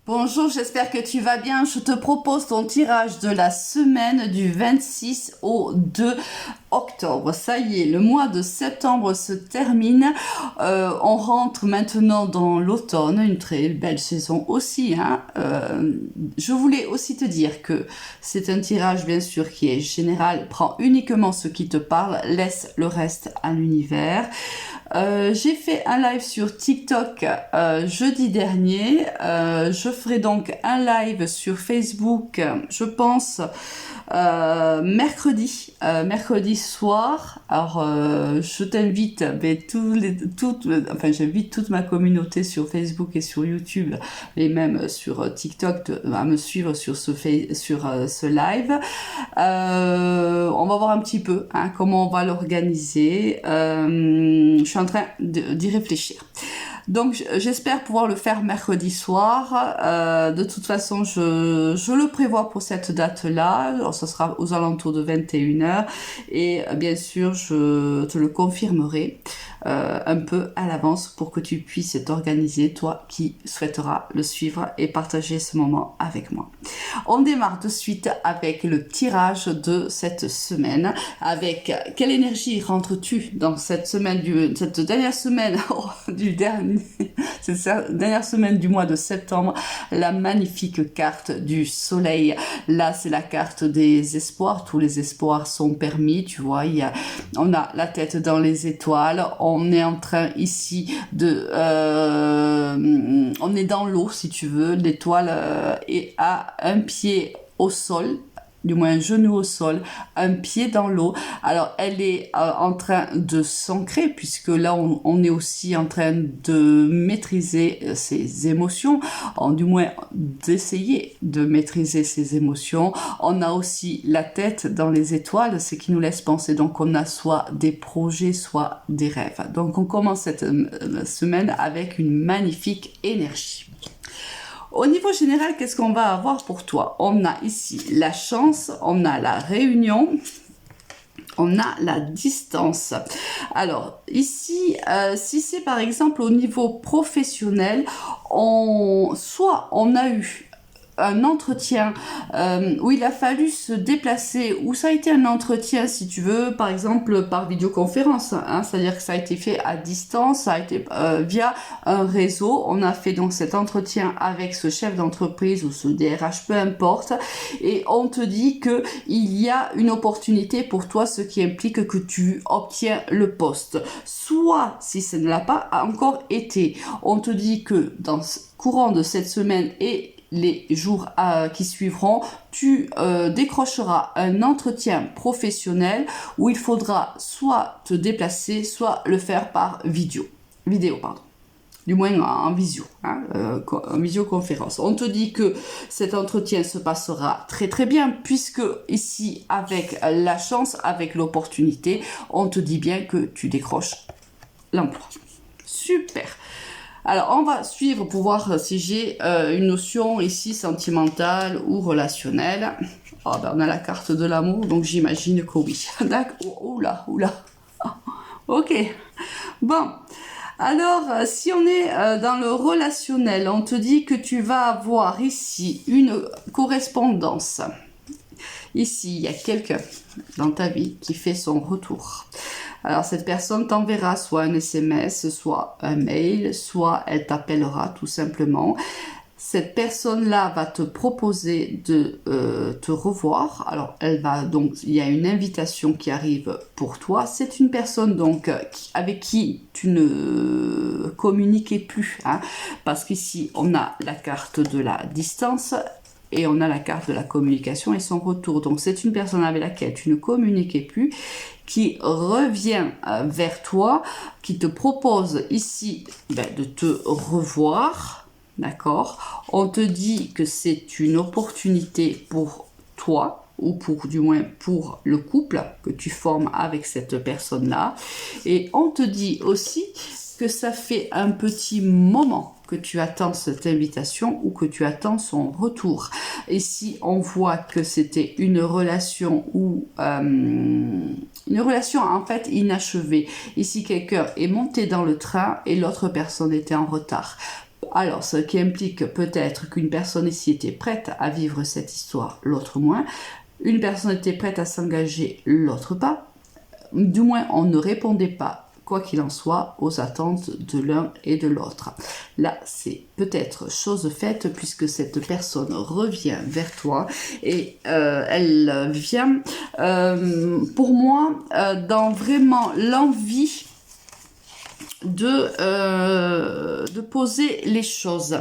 Bonjour, j'espère que tu vas bien. Je te propose ton tirage de la semaine du 26 au 2 octobre. Ça y est, le mois de septembre se termine. On rentre maintenant dans l'automne, une très belle saison aussi. Je voulais aussi te dire que c'est un tirage bien sûr qui est général. Prends uniquement ce qui te parle, laisse le reste à l'univers. J'ai fait un live sur TikTok jeudi dernier. Je ferai donc un live sur Facebook, je pense, mercredi soir. Alors, je t'invite, j'invite toute ma communauté sur Facebook et sur YouTube, et même sur TikTok, à me suivre sur ce live. On va voir un petit peu comment on va l'organiser. Je suis en train d'y réfléchir. Donc j'espère pouvoir le faire mercredi soir. De toute façon, je le prévois pour cette date-là. Alors, ça sera aux alentours de 21h. Et bien sûr, je te le confirmerai un peu à l'avance pour que tu puisses t'organiser, toi qui souhaiteras le suivre et partager ce moment avec moi. On démarre de suite avec le tirage de cette semaine. Avec quelle énergie rentres-tu dans cette semaine cette dernière semaine cette dernière semaine du mois de septembre? La magnifique carte du soleil. Là, c'est la carte des espoirs. Tous les espoirs sont permis. Tu vois, on a la tête dans les étoiles. On est en train ici on est dans l'eau, si tu veux. L'étoile est à un pied au sol, du moins un genou au sol, un pied dans l'eau. Alors, elle est en train de s'ancrer, puisque là, on est aussi en train de maîtriser ses émotions, du moins d'essayer de maîtriser ses émotions. On a aussi la tête dans les étoiles, ce qui nous laisse penser. Donc, on a soit des projets, soit des rêves. Donc, on commence cette semaine avec une magnifique énergie. Au niveau général, qu'est-ce qu'on va avoir pour toi? On a ici la chance, on a la réunion, on a la distance. Alors ici, si c'est par exemple au niveau professionnel, soit on a eu un entretien où il a fallu se déplacer, où ça a été un entretien, si tu veux, par exemple par vidéoconférence, c'est-à-dire que ça a été fait à distance, ça a été via un réseau. On a fait donc cet entretien avec ce chef d'entreprise ou ce DRH, peu importe, et on te dit que il y a une opportunité pour toi, ce qui implique que tu obtiens le poste. Soit, si ça ne l'a pas encore été, on te dit que dans le courant de cette semaine et les jours qui suivront, tu décrocheras un entretien professionnel où il faudra soit te déplacer, soit le faire par vidéo, du moins en visio, en visioconférence. On te dit que cet entretien se passera très très bien, puisque ici, avec la chance, avec l'opportunité, on te dit bien que tu décroches l'emploi. Super. Alors, on va suivre pour voir si j'ai une notion ici sentimentale ou relationnelle. Oh, on a la carte de l'amour, donc j'imagine que oui. D'accord. Oula. Ok. Bon. Alors, si on est dans le relationnel, on te dit que tu vas avoir ici une correspondance. Ici, il y a quelqu'un dans ta vie qui fait son retour. Alors, cette personne t'enverra soit un SMS, soit un mail, soit elle t'appellera tout simplement. Cette personne-là va te proposer de te revoir. Alors, il y a une invitation qui arrive pour toi. C'est une personne donc avec qui tu ne communiquais plus, parce qu'ici, on a la carte de la distance. Et on a la carte de la communication et son retour. Donc, c'est une personne avec laquelle tu ne communiquais plus, qui revient vers toi, qui te propose ici de te revoir. D'accord? On te dit que c'est une opportunité pour toi, ou du moins pour le couple que tu formes avec cette personne-là. Et on te dit aussi que ça fait un petit moment que tu attends cette invitation ou que tu attends son retour. Et si on voit que c'était une relation en fait inachevée, ici quelqu'un est monté dans le train et l'autre personne était en retard. Alors, ce qui implique peut-être qu'une personne ici était prête à vivre cette histoire, l'autre moins. Une personne était prête à s'engager, l'autre pas. Du moins, on ne répondait pas, quoi qu'il en soit, aux attentes de l'un et de l'autre. Là, c'est peut-être chose faite puisque cette personne revient vers toi et elle vient, pour moi, dans vraiment l'envie de poser les choses.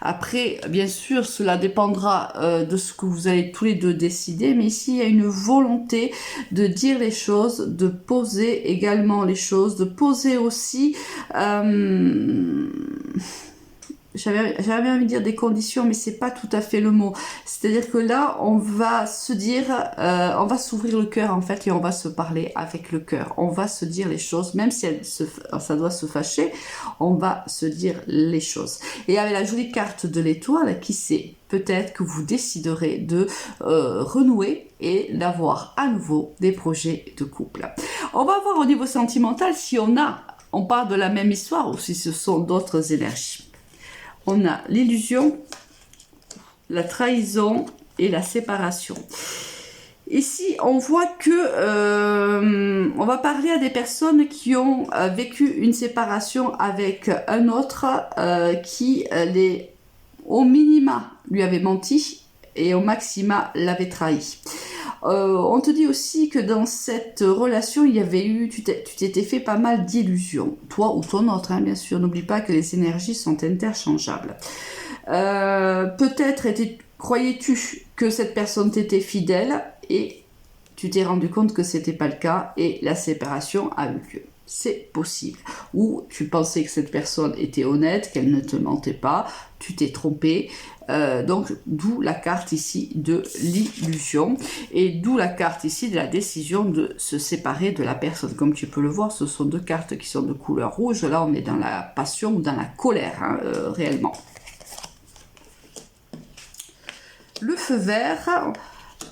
Après, bien sûr, cela dépendra de ce que vous allez tous les deux décider, mais ici, il y a une volonté de dire les choses, de poser également les choses, de poser aussi... j'avais envie de dire des conditions, mais c'est pas tout à fait le mot. C'est-à-dire que là, on va se dire, on va s'ouvrir le cœur en fait et on va se parler avec le cœur. On va se dire les choses, même si ça doit se fâcher, on va se dire les choses. Et avec la jolie carte de l'étoile, qui sait, peut-être que vous déciderez de renouer et d'avoir à nouveau des projets de couple. On va voir au niveau sentimental si on part de la même histoire ou si ce sont d'autres énergies. On a l'illusion, la trahison et la séparation. Ici, on voit que on va parler à des personnes qui ont vécu une séparation avec un autre qui, au minima, lui avait menti et au maxima, l'avait trahi. On te dit aussi que dans cette relation, il y avait eu, tu t'étais fait pas mal d'illusions, toi ou ton autre, hein, bien sûr. N'oublie pas que les énergies sont interchangeables. Peut-être croyais-tu que cette personne t'était fidèle et tu t'es rendu compte que c'était pas le cas et la séparation a eu lieu. C'est possible. Ou tu pensais que cette personne était honnête, qu'elle ne te mentait pas, tu t'es trompé. Donc, d'où la carte ici de l'illusion et d'où la carte ici de la décision de se séparer de la personne. Comme tu peux le voir, ce sont deux cartes qui sont de couleur rouge. Là, on est dans la passion ou dans la colère, hein, réellement. Le feu vert,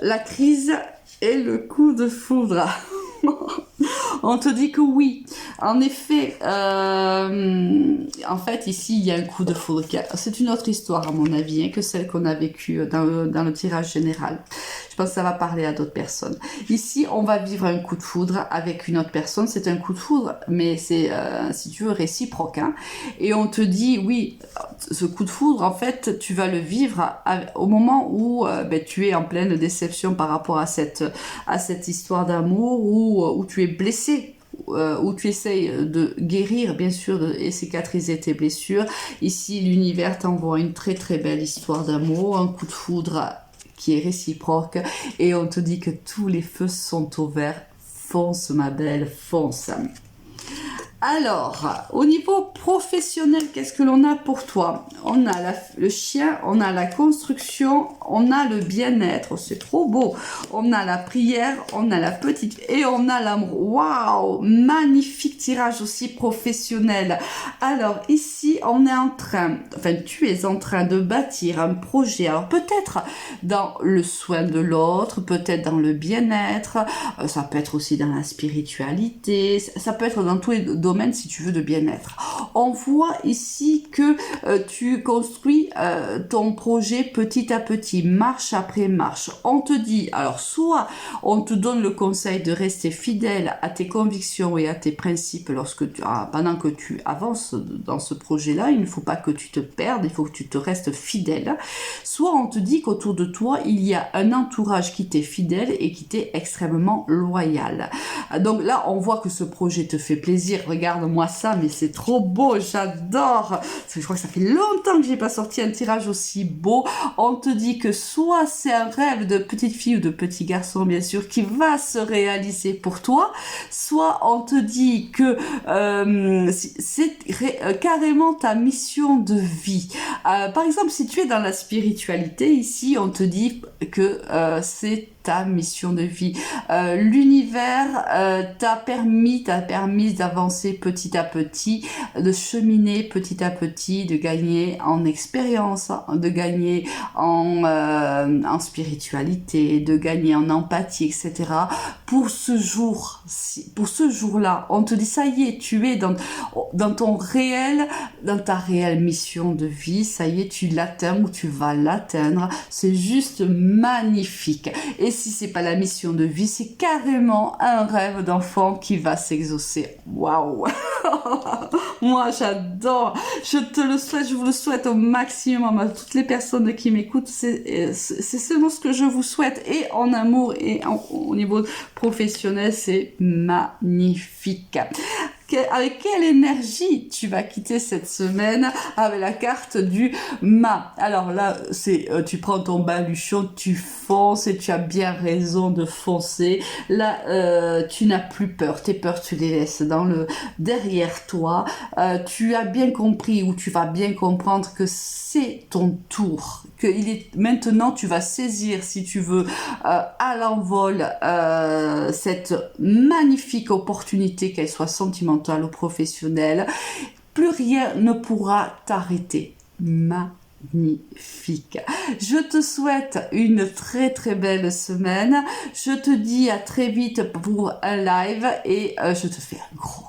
la crise et le coup de foudre. On te dit que oui, en effet, en fait ici il y a un coup de foudre, c'est une autre histoire à mon avis, hein, que celle qu'on a vécue dans le tirage général. Je pense que ça va parler à d'autres personnes. Ici on va vivre un coup de foudre avec une autre personne, c'est un coup de foudre, mais c'est, si tu veux, réciproque. Hein. Et on te dit, oui, ce coup de foudre, en fait, tu vas le vivre au moment où tu es en pleine déception par rapport à cette histoire d'amour, où tu es blessé, où tu essayes de guérir, bien sûr, et cicatriser tes blessures. Ici, l'univers t'envoie une très très belle histoire d'amour, un coup de foudre qui est réciproque, et on te dit que tous les feux sont au vert. Fonce, ma belle, fonce. Alors, au niveau professionnel, qu'est-ce que l'on a pour toi? On a le chien, on a la construction, on a le bien-être, c'est trop beau. On a la prière, on a la petite et on a l'amour. Waouh, magnifique tirage aussi professionnel. Alors ici, on est en train, enfin tu es en train de bâtir un projet. Alors peut-être dans le soin de l'autre, peut-être dans le bien-être, ça peut être aussi dans la spiritualité, ça peut être dans tous les domaines si tu veux de bien-être. On voit ici que tu construis ton projet petit à petit, marche après marche. On te dit, alors soit on te donne le conseil de rester fidèle à tes convictions et à tes principes pendant que tu avances dans ce projet-là, il ne faut pas que tu te perdes, il faut que tu te restes fidèle. Soit on te dit qu'autour de toi, il y a un entourage qui t'est fidèle et qui t'est extrêmement loyal. Donc là, on voit que ce projet te fait plaisir. Regarde-moi ça, mais c'est trop beau, j'adore. Je crois que ça fait longtemps que j'ai pas sorti un tirage aussi beau. On te dit que soit c'est un rêve de petite fille ou de petit garçon, bien sûr, qui va se réaliser pour toi, soit on te dit que c'est carrément ta mission de vie. Par exemple, si tu es dans la spiritualité, ici, on te dit que c'est ta mission de vie. L'univers t'a permis d'avancer petit à petit, de cheminer petit à petit, de gagner en expérience, de gagner en spiritualité, de gagner en empathie, etc. Pour ce jour-là, on te dit ça y est, tu es dans ta réelle mission de vie, ça y est, tu l'atteins ou tu vas l'atteindre. C'est juste magnifique. Et si c'est pas la mission de vie, c'est carrément un rêve d'enfant qui va s'exaucer. Waouh! Moi, j'adore. Je te le souhaite, je vous le souhaite au maximum à toutes les personnes qui m'écoutent. C'est seulement ce que je vous souhaite, et en amour et au niveau professionnel, c'est magnifique. Avec quelle énergie tu vas quitter cette semaine? Avec la carte du mât. Alors là, tu prends ton baluchon, tu fonces, et tu as bien raison de foncer. Là, tu n'as plus peur. Tes peurs, tu les laisses derrière toi. Tu as bien compris, ou tu vas bien comprendre, que c'est ton tour. Maintenant, tu vas saisir, si tu veux, à l'envol, cette magnifique opportunité, qu'elle soit sentimentale ou professionnelle. Plus rien ne pourra t'arrêter. Magnifique. Je te souhaite une très très belle semaine. Je te dis à très vite pour un live, et je te fais un gros